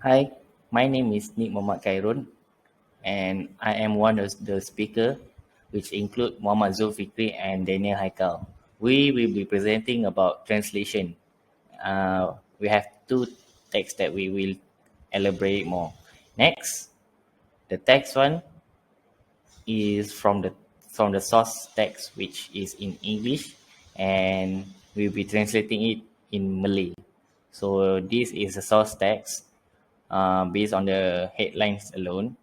Hi, my name is Nick Muhammad Khairun, and I am one of the speaker, which include Muhammad Zulfikri and Daniel Haikal. We will be presenting about translation. We have two texts that we will elaborate more. Next, the text one is from the source text, which is in English, and we'll be translating it in Malay. So this is a source text based on the headlines alone.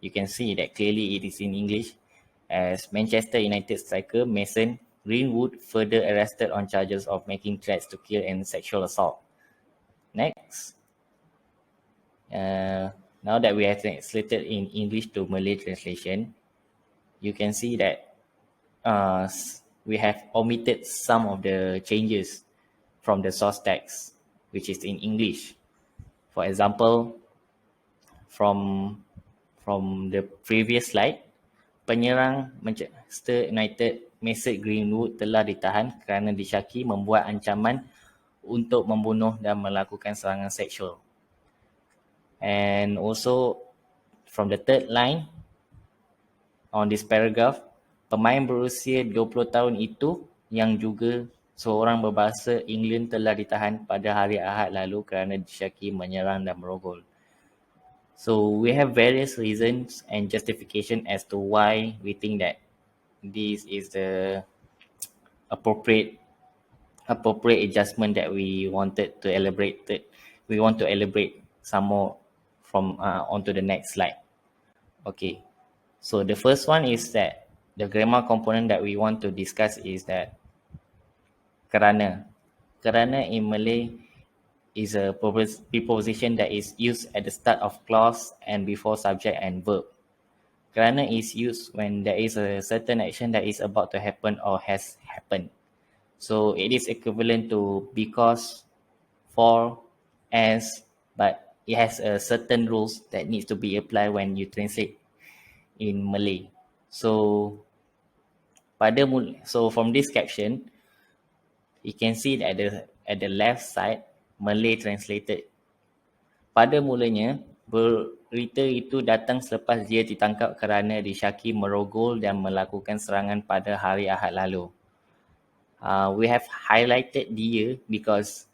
You can see that clearly it is in English, as Manchester United striker Mason Greenwood further arrested on charges of making threats to kill and sexual assault. Next, uh, now that we have translated in English to Malay translation, you can see that we have omitted some of the changes from the source text, which is in English. For example, from the previous slide, penyerang Manchester United Mason Greenwood telah ditahan kerana disyaki membuat ancaman untuk membunuh dan melakukan serangan seksual. And also from the third line on this paragraph, pemain berusia 20 tahun itu yang juga seorang berbahasa England telah ditahan pada hari Ahad lalu kerana disyaki menyerang dan merogol. So we have various reasons and justification as to why we think that this is the appropriate adjustment that we wanted to elaborate. We want to elaborate some more from onto the next slide. Okay, so the first one is that the grammar component that we want to discuss is that kerana. Kerana in Malay is a preposition that is used at the start of clause and before subject and verb. Kerana is used when there is a certain action that is about to happen or has happened. So it is equivalent to because, for, as, but it has a certain rules that needs to be applied when you translate in Malay. So from this caption, you can see that at the left side, Malay translated. Pada mulanya, berita itu datang selepas dia ditangkap kerana disyaki merogol dan melakukan serangan pada hari Ahad lalu. We have highlighted dia because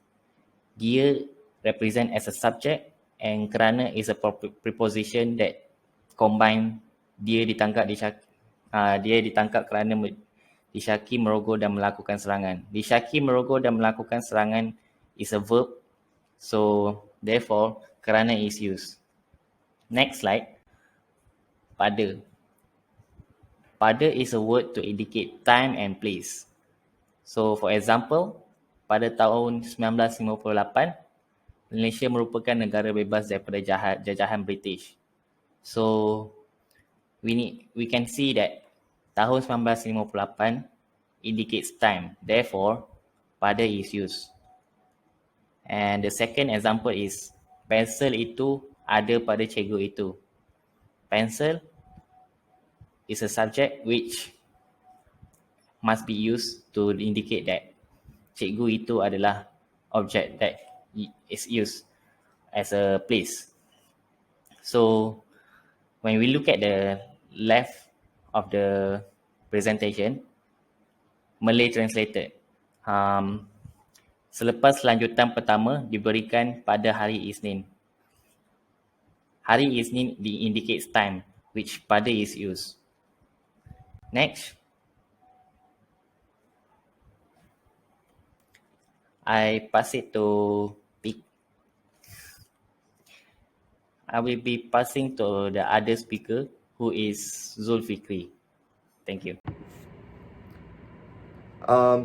dia represent as a subject and kerana is a preposition that combine dia ditangkap kerana disyaki merogol dan melakukan serangan. Disyaki merogol dan melakukan serangan is a verb, so therefore kerana is used. Next slide. Pada. Pada is a word to indicate time and place. So for example, pada tahun 1958, Malaysia merupakan negara bebas daripada jajahan British. So we can see that tahun 1958 indicates time. Therefore, pada is used. And the second example is pensel itu ada pada cikgu itu. Pencil is a subject which must be used to indicate that cikgu itu adalah object that is used as a place. So when we look at the left of the presentation, Malay translated. Selepas lanjutan pertama diberikan pada hari Isnin. Hari Isnin indicates time, which pada is used. Next. I pass it to Pete. I will be passing to the other speaker, who is Zulfikri. Thank you.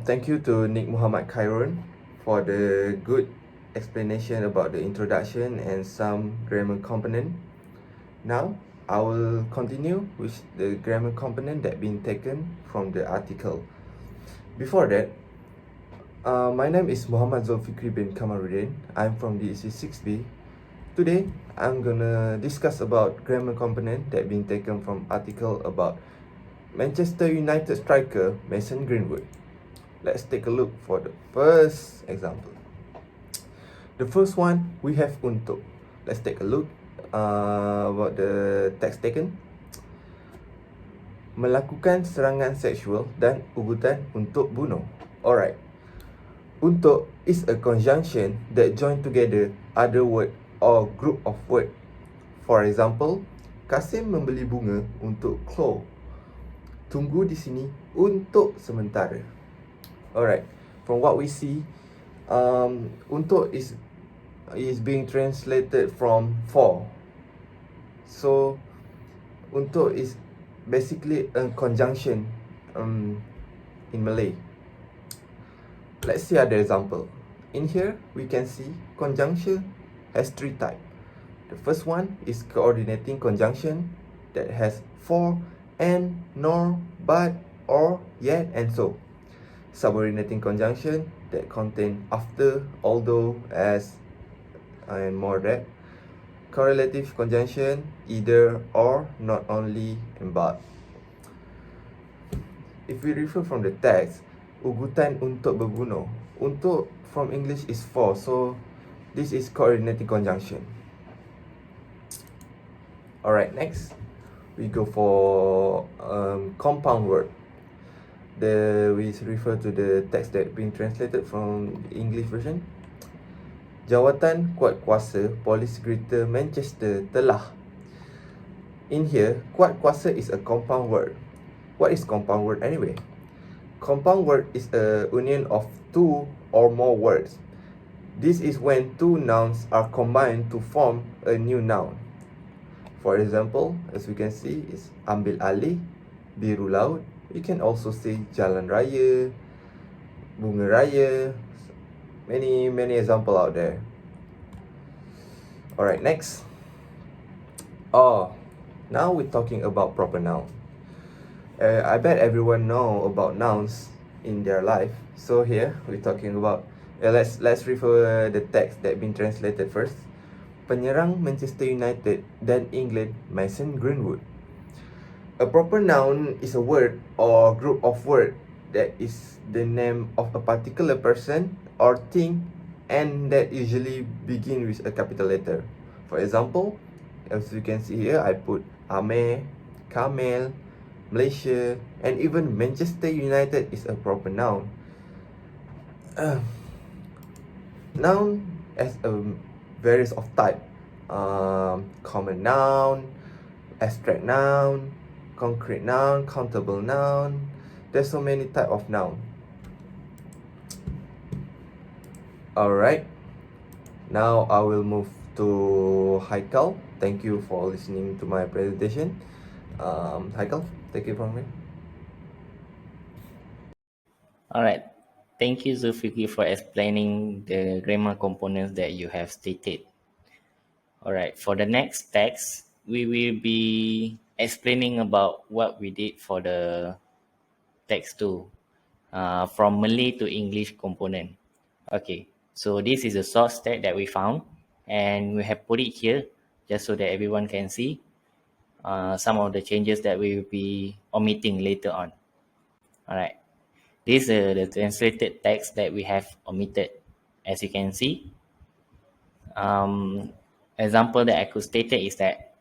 Thank you to Nick Muhammad Khairun for the good explanation about the introduction and some grammar component. Now, I will continue with the grammar component that been taken from the article. Before that, my name is Muhammad Zulfikri bin Kamaruddin. I'm from DEC 6B. Today, I'm gonna discuss about grammar component that been taken from article about Manchester United striker Mason Greenwood. Let's take a look for the first example. The first one, we have untuk. let's take a look about the text taken. Melakukan serangan seksual dan ugutan untuk bunuh. Alright. Untuk is a conjunction that join together other word or group of word. For example, Kasim membeli bunga untuk Chloe. Tunggu di sini untuk sementara. Alright. From what we see, untuk is being translated from for. So untuk is basically a conjunction in Malay. Let's see other example. In here we can see conjunction has three types. The first one is coordinating conjunction that has for, and, nor, but, or, yet, and so. Subordinating conjunction that contain after, although, as, and more that. Correlative conjunction either, or, not only, and but. If we refer from the text, ugutan untuk berbunuh. Untuk from English is for, so this is coordinating conjunction. Alright, next we go for compound word. We refer to the text that being translated from the English version. Jawatan Kuatkuasa Polis Greater Manchester telah. In here, kuatkuasa is a compound word. What is compound word anyway? Compound word is a union of two or more words. This is when two nouns are combined to form a new noun. For example, as we can see, is ambil alih, biru laut. You can also say jalan raya, bunga raya. Many example out there. Alright, next. Now we're talking about proper noun. I bet everyone know about nouns in their life. So here we're talking about. Let's refer the text that been translated first. Penyerang Manchester United dan England Mason Greenwood. A proper noun is a word or group of words that is the name of a particular person or thing, and that usually begin with a capital letter. For example, as you can see here, I put Amir, Kamel, Malaysia, and even Manchester United is a proper noun. Noun as a various of type. Common noun, abstract noun, concrete noun, countable noun. There's so many type of noun. Alright, now I will move to Haikal. Thank you for listening to my presentation. Haikal, take it from me. Alright, thank you Zulfikri for explaining the grammar components that you have stated. Alright, for the next text, we will be explaining about what we did for the text 2, from Malay to English component. Okay, so this is a source tag that we found, and we have put it here just so that everyone can see some of the changes that we will be omitting later on. Alright, this is the translated text that we have omitted. As you can see, example that I could state is that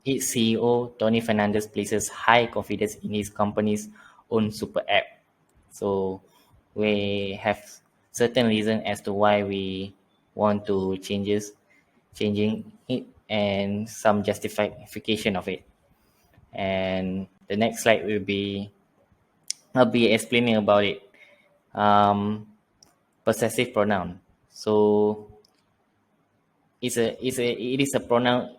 its CEO Tony Fernandez places high confidence in his company's own super app. So we have certain reason as to why we want to changing it, and some justification of it. And the next slide I'll be explaining about it. Possessive pronoun. So it is a pronoun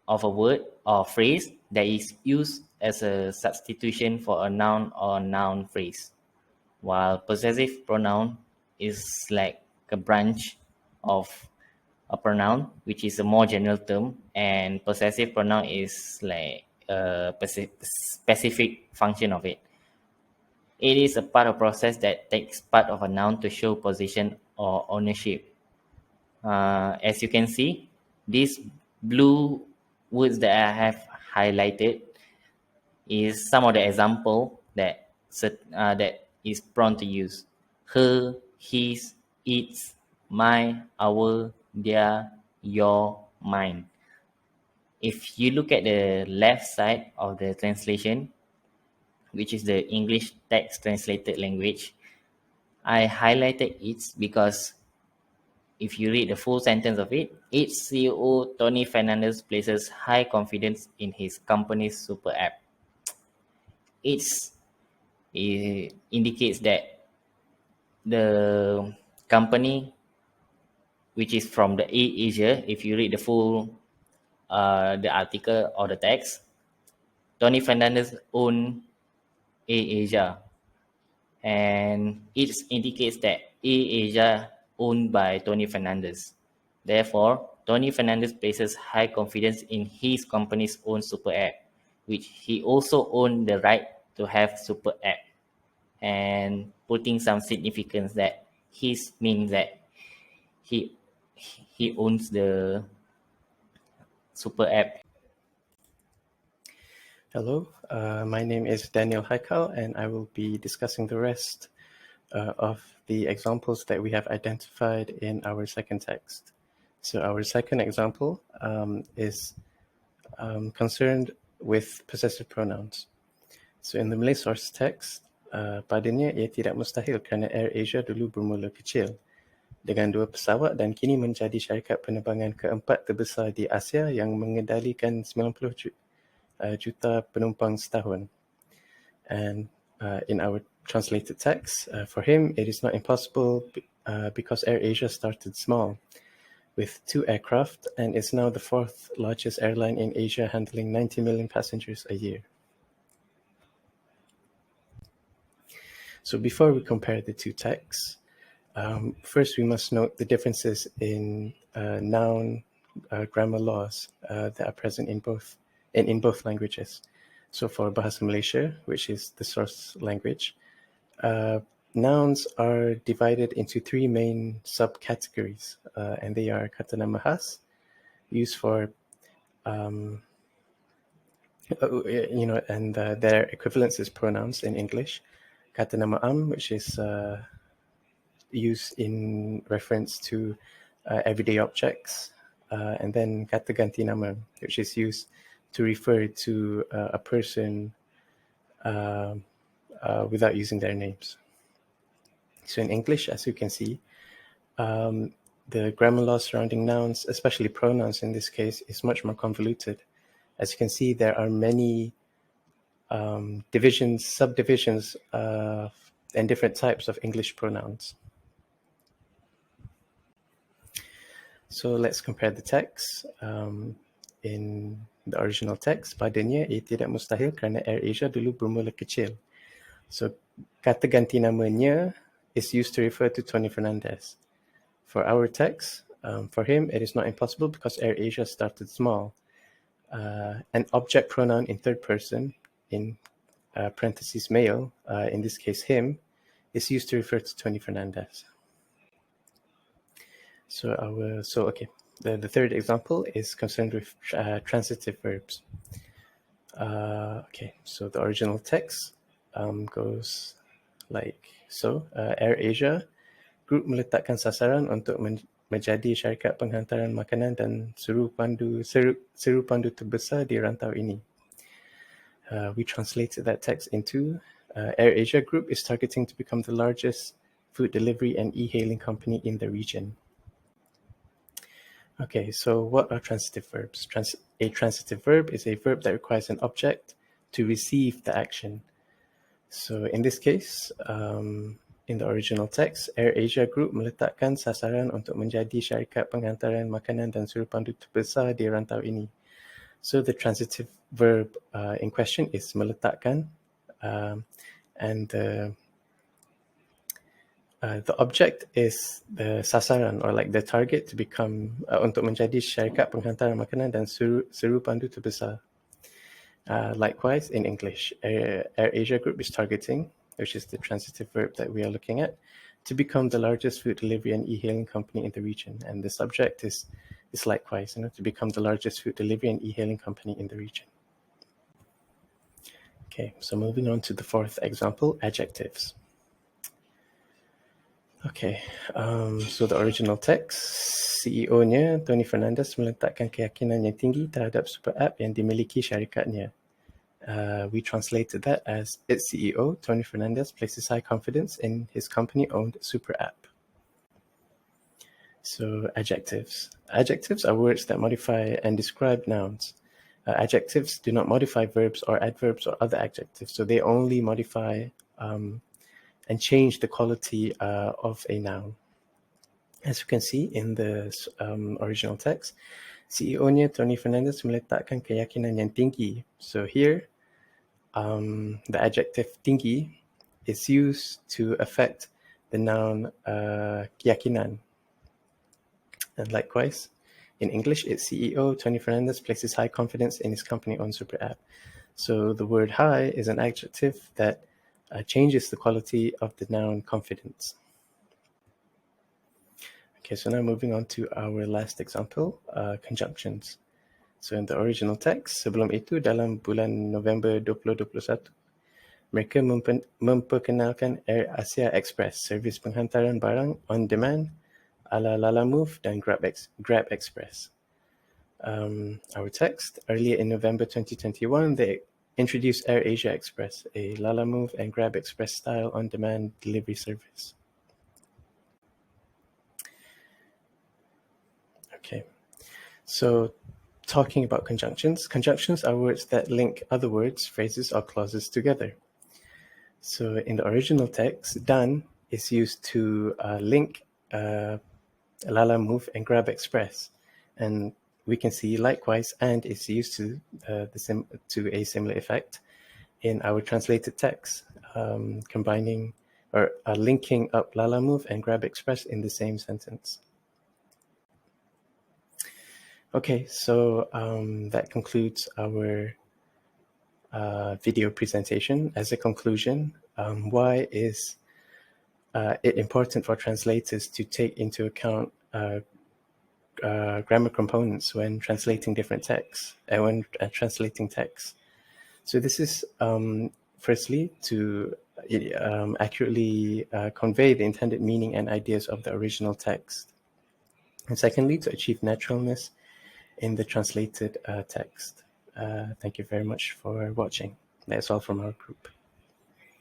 of a word or phrase that is used as a substitution for a noun or noun phrase, while possessive pronoun is like a branch of a pronoun, which is a more general term, and possessive pronoun is like a specific function of it. It is a part of process that takes part of a noun to show position or ownership. As you can see, these blue words that I have highlighted is some of the example that is prone to use. Her, his, its, my, our, their, your, mind. If you look at the left side of the translation, which is the English text translated language, I highlighted it because if you read the full sentence of it, its CEO Tony Fernandez places high confidence in his company's super app. It indicates that the company, which is from the AirAsia, if you read the full the article or the text, Tony Fernandez owned AirAsia, and it indicates that AirAsia owned by Tony Fernandez. Therefore, Tony Fernandez places high confidence in his company's own super app, which he also owned the right to have super app, and putting some significance that his means that he he owns the super app. Hello, my name is Daniel Haikal, and I will be discussing the rest of the examples that we have identified in our second text. So our second example is concerned with possessive pronouns. So in the Malay source text, padanya ia tidak mustahil kerana AirAsia dulu bermula kecil dengan 2 pesawat dan kini menjadi syarikat penerbangan keempat terbesar di Asia yang mengendalikan 90 juta penumpang setahun. And in our translated text, for him, it is not impossible because AirAsia started small with 2 aircraft and is now the 4th largest airline in Asia, handling 90 million passengers a year. So before we compare the two texts, first we must note the differences in noun grammar laws that are present in both languages. So for Bahasa Malaysia, which is the source language, nouns are divided into 3 main subcategories, and they are kata nama khas, used for and their equivalence is pronouns in English. Kata nama am, which is used in reference to everyday objects, and then kata ganti nama, which is used to refer to a person without using their names. So in English, as you can see, the grammar law surrounding nouns, especially pronouns in this case, is much more convoluted. As you can see, there are many divisions, subdivisions, and different types of English pronouns. So let's compare the text. In the original text, padanya ia tidak mustahil kerana AirAsia dulu bermula kecil. So kata ganti namanya is used to refer to Tony Fernandez. For our text, for him, it is not impossible because AirAsia started small. An object pronoun in third person, in parentheses male, in this case him, is used to refer to Tony Fernandez. The third example is concerned with transitive verbs. So the original text goes like so. AirAsia Group meletakkan sasaran untuk menjadi syarikat penghantaran makanan dan seru pandu terbesar di rantau ini. We translated that text into AirAsia Group is targeting to become the largest food delivery and e-hailing company in the region. Okay, so what are transitive verbs? A transitive verb is a verb that requires an object to receive the action. So in this case, in the original text, AirAsia Group meletakkan sasaran untuk menjadi syarikat penghantaran makanan dan seru pandu terbesar di rantau ini. So the transitive verb in question is meletakkan, and the object is the sasaran, or like the target to become, untuk menjadi syarikat penghantaran makanan dan seru pandu terbesar. Likewise, in English, AirAsia Group is targeting, which is the transitive verb that we are looking at, to become the largest food delivery and e-hailing company in the region. And the subject is likewise, to become the largest food delivery and e-hailing company in the region. Okay, so moving on to the fourth example, adjectives. Okay, so the original text, CEO-nya, Tony Fernandes, meletakkan keyakinan yang tinggi terhadap super app yang dimiliki syarikatnya. We translated that as its CEO, Tony Fernandes, places high confidence in his company-owned super app. So adjectives. Adjectives are words that modify and describe nouns. Adjectives do not modify verbs or adverbs or other adjectives, so they only modify and change the quality of a noun. As you can see in the original text, CEO-nya Tony Fernandes meletakkan keyakinan yang tinggi. So here, the adjective tinggi is used to affect the noun keyakinan. And likewise, in English, it's CEO Tony Fernandes places high confidence in his company-owned super app. So the word high is an adjective that changes the quality of the noun confidence. Okay, so now moving on to our last example, conjunctions. So in the original text, sebelum itu dalam bulan November 2021, mereka memperkenalkan Air Asia Express, servis penghantaran barang on demand ala Lalamove dan Grab Express. Our text, earlier in November 2021, they introduced Air Asia Express, a Lalamove and Grab Express style on-demand delivery service. Okay, so talking about conjunctions. Conjunctions are words that link other words, phrases, or clauses together. So in the original text, dan is used to link Lalamove and Grab Express, and we can see likewise and is used to a similar effect in our translated text, combining or linking up Lalamove and Grab Express in the same sentence. Okay, so that concludes our video presentation. As a conclusion, why is it important for translators to take into account grammar components when translating different texts and when translating text? So this is firstly to accurately convey the intended meaning and ideas of the original text, and secondly to achieve naturalness in the translated text. Thank you very much for watching. That's all from our group.